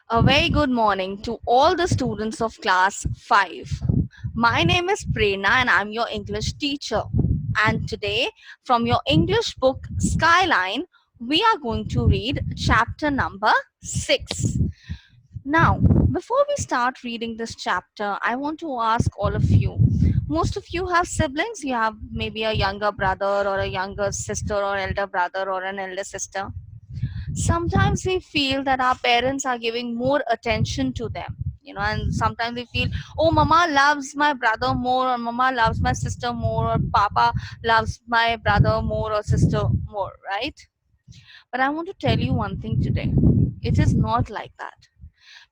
A very good morning to all the students of class 5. My name is Prerna and I'm your English teacher. And today, from your English book Skyline, we are going to read chapter number 6. Now, before we start reading this chapter, I want to ask all of you. Most of you have siblings. You have maybe a younger brother or a younger sister or elder brother or an elder sister. Sometimes we feel that our parents are giving more attention to them, and sometimes we feel, oh, mama loves my brother more, or mama loves my sister more, or papa loves my brother more or sister more, right? But I want to tell you one thing today. It is not like that.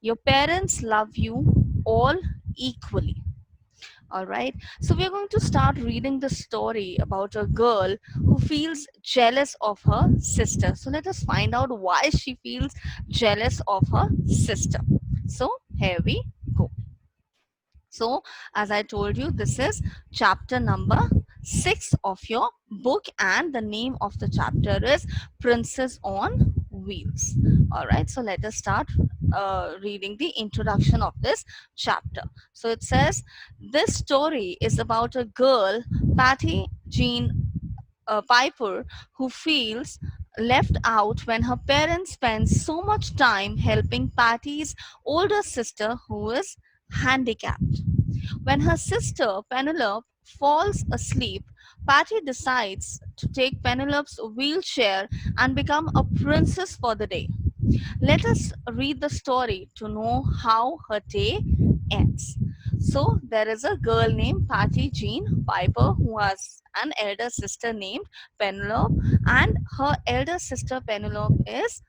Your parents love you all equally. All right. So we're going to start reading the story about a girl who feels jealous of her sister. So let us find out why she feels jealous of her sister. So here we go. So, as I told you, this is chapter number 6 of your book, and the name of the chapter is Princess on Wheels. All right, so let us start reading the introduction of this chapter. So, it says this story is about a girl, Patty Jean Piper, who feels left out when her parents spend so much time helping Patty's older sister who is handicapped. When her sister Penelope falls asleep, Patty decides to take Penelope's wheelchair and become a princess for the day. Let us read the story to know how her day ends. So, there is a girl named Patty Jean Piper who has an elder sister named Penelope, and her elder sister Penelope is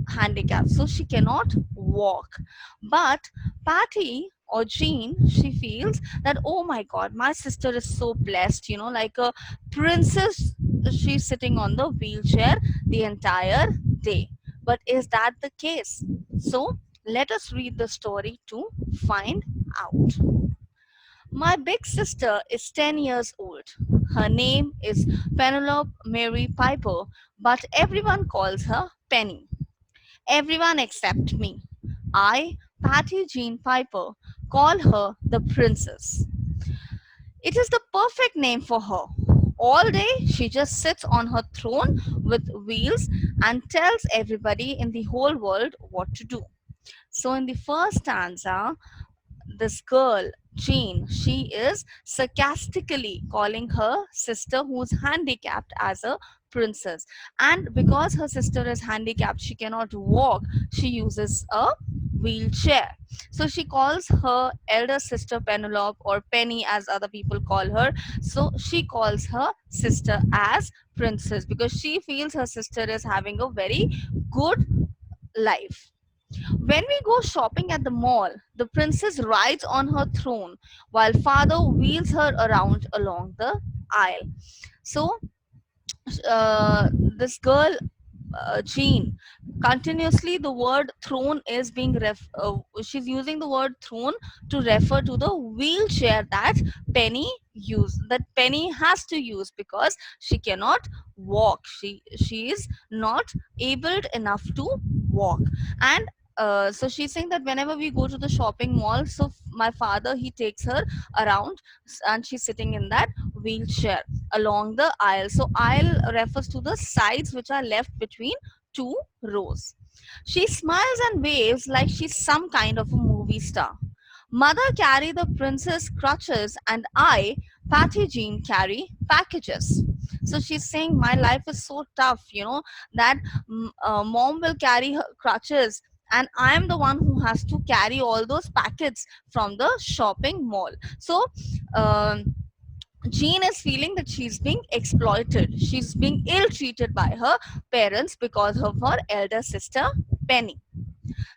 handicapped, so she cannot walk. But Patty or Jean, she feels that, oh my god, my sister is so blessed, like a princess. She's sitting on the wheelchair the entire day. But is that the case? So let us read the story to find out. My big sister is 10 years old. Her name is Penelope Mary Piper, but everyone calls her Penny. Everyone except me. I, Patty Jean Piper, call her the princess. It is the perfect name for her. All day she just sits on her throne with wheels and tells everybody in the whole world what to do. So, in the first stanza, this girl, Jean, she is sarcastically calling her sister who's handicapped as a princess. And because her sister is handicapped, she cannot walk, she uses a wheelchair. So she calls her elder sister Penelope, or Penny as other people call her. So she calls her sister as princess because she feels her sister is having a very good life. When we go shopping at the mall, the princess rides on her throne while father wheels her around along the aisle. So, this girl, Jean, continuously the word throne is being she's using the word throne to refer to the wheelchair that Penny has to use because she cannot walk. She is not able enough to walk. And so she's saying that whenever we go to the shopping mall, so my father, he takes her around, and she's sitting in that wheelchair along the aisle. So aisle refers to the sides which are left between two rows. She smiles and waves like she's some kind of a movie star. Mother carry the princess crutches, and I, Patty Jean, carry packages. So she's saying my life is so tough, that mom will carry her crutches, and I'm the one who has to carry all those packets from the shopping mall. So Jean is feeling that she's being exploited. She's being ill treated by her parents because of her elder sister, Penny.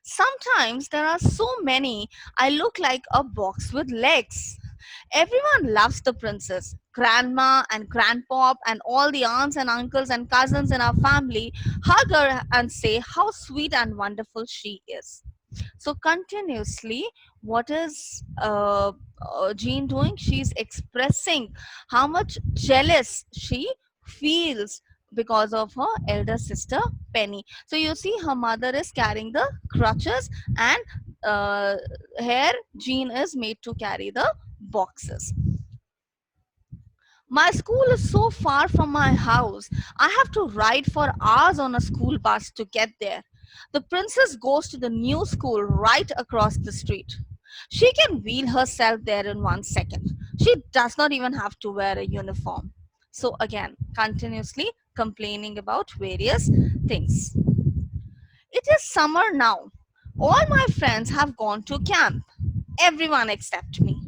Sometimes there are so many, I look like a box with legs. Everyone loves the princess. Grandma and grandpop and all the aunts and uncles and cousins in our family hug her and say how sweet and wonderful she is. So continuously, what is Jean doing? She's expressing how much jealous she feels because of her elder sister Penny. So you see, her mother is carrying the crutches, and here Jean is made to carry the boxes. My school is so far from my house. I have to ride for hours on a school bus to get there. The princess goes to the new school right across the street. She can wheel herself there in 1 second. She does not even have to wear a uniform. So, again, continuously complaining about various things. It is summer now. All my friends have gone to camp. Everyone except me.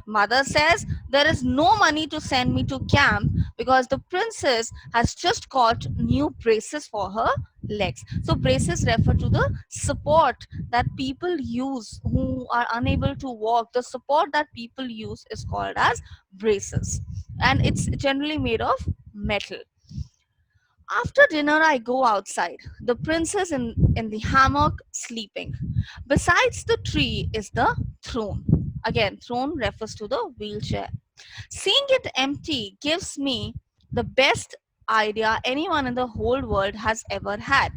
Mother says there is no money to send me to camp because the princess has just got new braces for her legs. So, braces refer to the support that people use who are unable to walk. The support that people use is called as braces, and it's generally made of metal. After dinner, I go outside. The princess in the hammock sleeping. Besides the tree is the throne. Again, throne refers to the wheelchair. Seeing it empty gives me the best idea anyone in the whole world has ever had.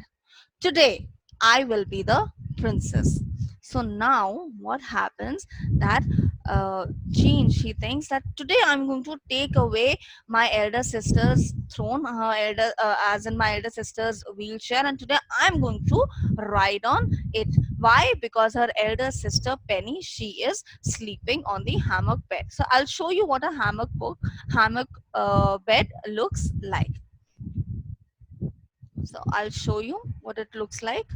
Today I will be the princess. So now what happens that Jean, she thinks that today I'm going to take away my elder sister's throne, her elder as in my elder sister's wheelchair, and today I'm going to ride on it. Why? Because her elder sister Penny, she is sleeping on the hammock bed. So I'll show you what a hammock bed looks like. So I'll show you what it looks like.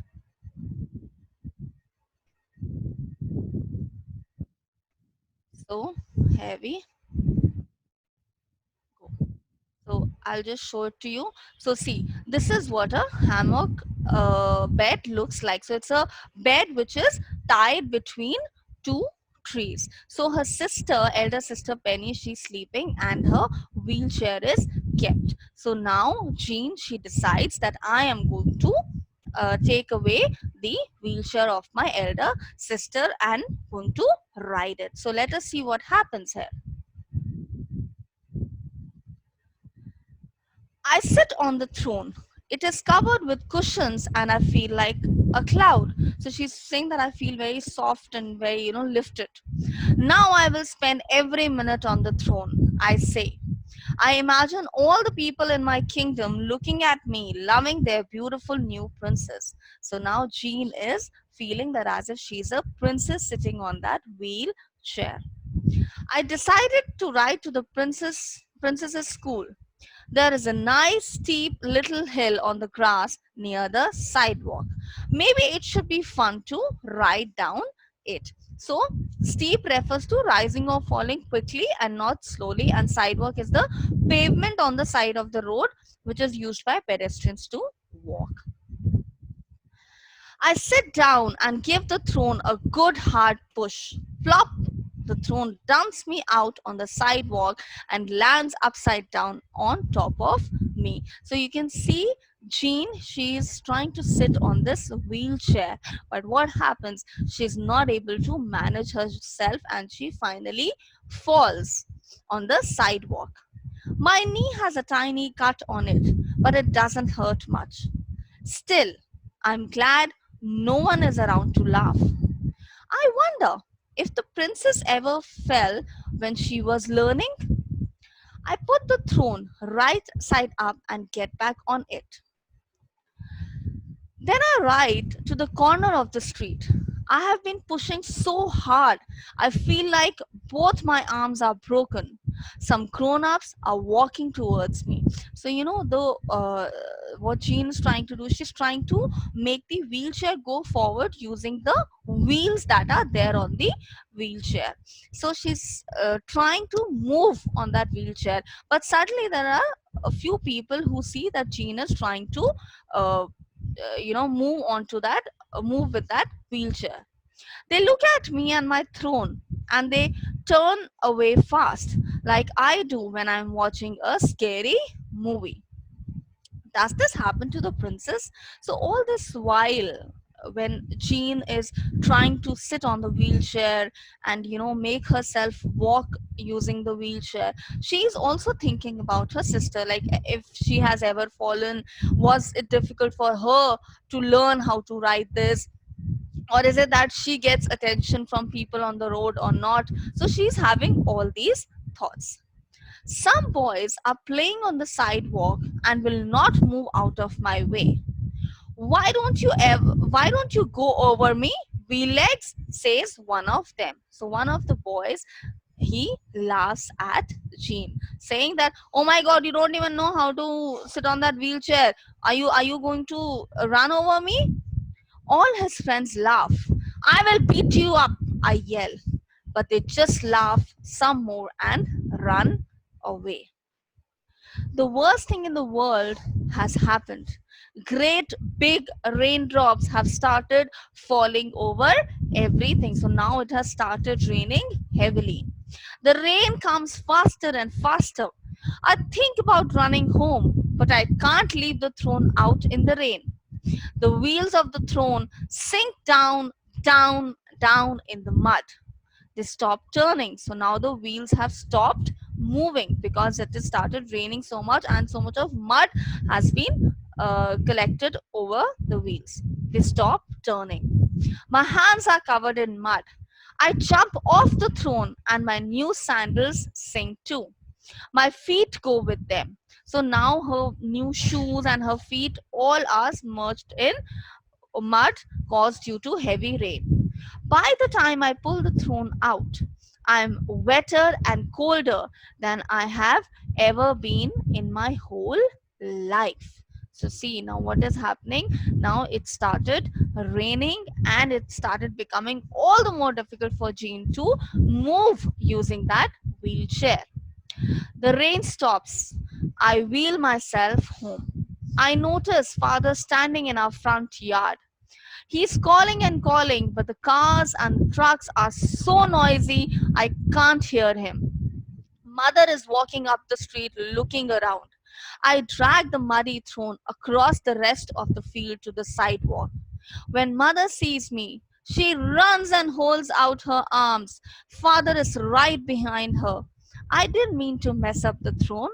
So heavy. So I'll just show it to you. So see, this is what a hammock bed looks like. So it's a bed which is tied between two trees. So her sister, elder sister Penny, she's sleeping and her wheelchair is kept. So now Jean, she decides that I am going to take away the wheelchair of my elder sister and going to ride it. So let us see what happens here. I sit on the throne. It is covered with cushions and I feel like a cloud. So she's saying that I feel very soft and very, lifted. Now I will spend every minute on the throne, I say. I imagine all the people in my kingdom looking at me, loving their beautiful new princess. So now Jean is feeling that as if she's a princess sitting on that wheelchair. I decided to ride to the princess's school. There is a nice steep little hill on the grass near the sidewalk. Maybe it should be fun to ride down it. So, steep refers to rising or falling quickly and not slowly, and sidewalk is the pavement on the side of the road which is used by pedestrians to walk. I sit down and give the throne a good hard push. Plop! The throne dumps me out on the sidewalk and lands upside down on top of me. So you can see Jean, she's trying to sit on this wheelchair, but what happens? She's not able to manage herself and she finally falls on the sidewalk. My knee has a tiny cut on it, but it doesn't hurt much. Still, I'm glad no one is around to laugh. I wonder if the princess ever fell when she was learning. I put the throne right side up and get back on it. Then I ride to the corner of the street. I have been pushing so hard, I feel like both my arms are broken. Some grown ups are walking towards me. So, what Jean is trying to do, she's trying to make the wheelchair go forward using the wheels that are there on the wheelchair. So, she's trying to move on that wheelchair. But suddenly, there are a few people who see that Jean is trying to move on to that move with that wheelchair. They look at me and my throne and they turn away fast like I do when I'm watching a scary movie. Does this happen to the princess? So all this while when Jean is trying to sit on the wheelchair and make herself walk using the wheelchair, she is also thinking about her sister, like if she has ever fallen, was it difficult for her to learn how to ride this, or is it that she gets attention from people on the road or not. So she's having all these thoughts. Some boys are playing on the sidewalk and will not move out of my way. Why don't you go over me, wheel legs, says one of them. So one of the boys, he laughs at Jean, saying that, oh my god, you don't even know how to sit on that wheelchair. Are you going to run over me? All his friends laugh. I will beat you up, I yell. But they just laugh some more and run away. The worst thing in the world has happened. Great big raindrops have started falling over everything. So now it has started raining heavily. The rain comes faster and faster. I think about running home, but I can't leave the throne out in the rain. The wheels of the throne sink down, down, down in the mud. They stop turning. So now the wheels have stopped moving because it has started raining so much and so much of mud has been collected over the wheels. They stop turning. My hands are covered in mud. I jump off the throne and my new sandals sink too. My feet go with them. So now her new shoes and her feet all are submerged in mud caused due to heavy rain. By the time I pull the throne out, I'm wetter and colder than I have ever been in my whole life. So, see now what is happening. Now it started raining and it started becoming all the more difficult for Jean to move using that wheelchair. The rain stops. I wheel myself home. I notice father standing in our front yard. He's calling and calling, but the cars and trucks are so noisy I can't hear him. Mother is walking up the street looking around. I drag the muddy throne across the rest of the field to the sidewalk. When mother sees me, she runs and holds out her arms. Father is right behind her. I didn't mean to mess up the throne.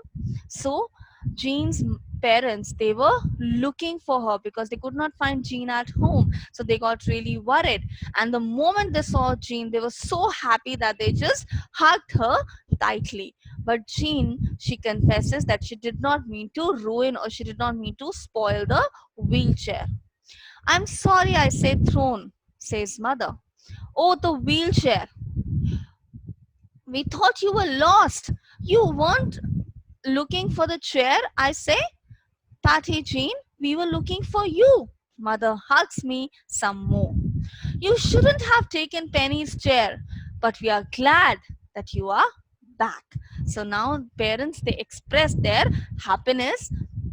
So, Jean's parents, they were looking for her because they could not find Jean at home. So they got really worried. And the moment they saw Jean, they were so happy that they just hugged her tightly. But Jean, she confesses that she did not mean to ruin or she did not mean to spoil the wheelchair. I'm sorry I said throne, says mother. Oh, the wheelchair. We thought you were lost. You weren't looking for the chair, I say. Patty Jean, we were looking for you. Mother hugs me some more. You shouldn't have taken Penny's chair, but we are glad that you are back. So now parents, they express their happiness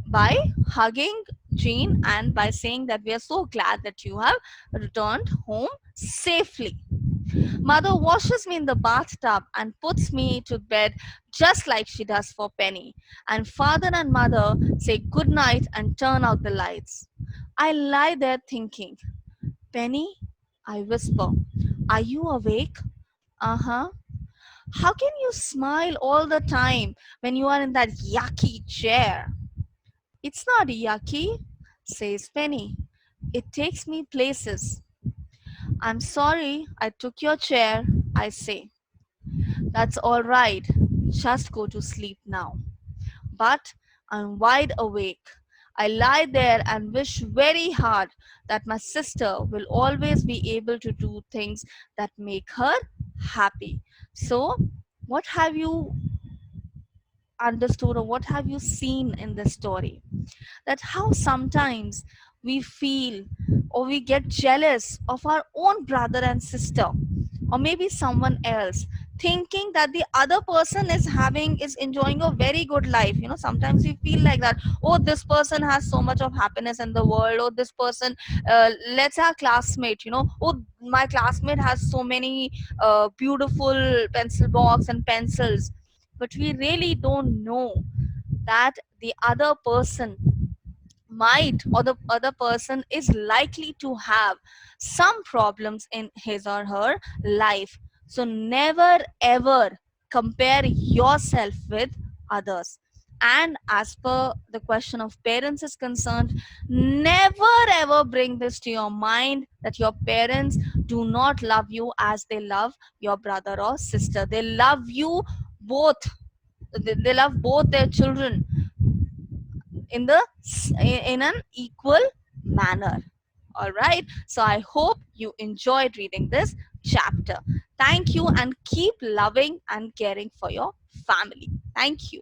by hugging Jean and by saying that we are so glad that you have returned home safely. Mother washes me in the bathtub and puts me to bed just like she does for Penny. And father and mother say good night and turn out the lights. I lie there thinking, Penny, I whisper, are you awake? Uh huh. How can you smile all the time when you are in that yucky chair? It's not yucky, says Penny. It takes me places. I'm sorry I took your chair, I say. That's all right. Just go to sleep now. But I'm wide awake. I lie there and wish very hard that my sister will always be able to do things that make her happy. So, what have you understood or what have you seen in this story? That how sometimes we feel or we get jealous of our own brother and sister or maybe someone else, thinking that the other person is enjoying a very good life. Sometimes we feel like that, oh, this person has so much of happiness in the world, or this person, let's say our classmate, oh, my classmate has so many beautiful pencil box and pencils, but we really don't know that the other person might, or the other person is likely to have some problems in his or her life. So never ever compare yourself with others. And as per the question of parents is concerned, never ever bring this to your mind that your parents do not love you as they love your brother or sister. They love you both. They love both their children in in an equal manner. All right, so I hope you enjoyed reading this chapter. Thank you, and keep loving and caring for your family. Thank you.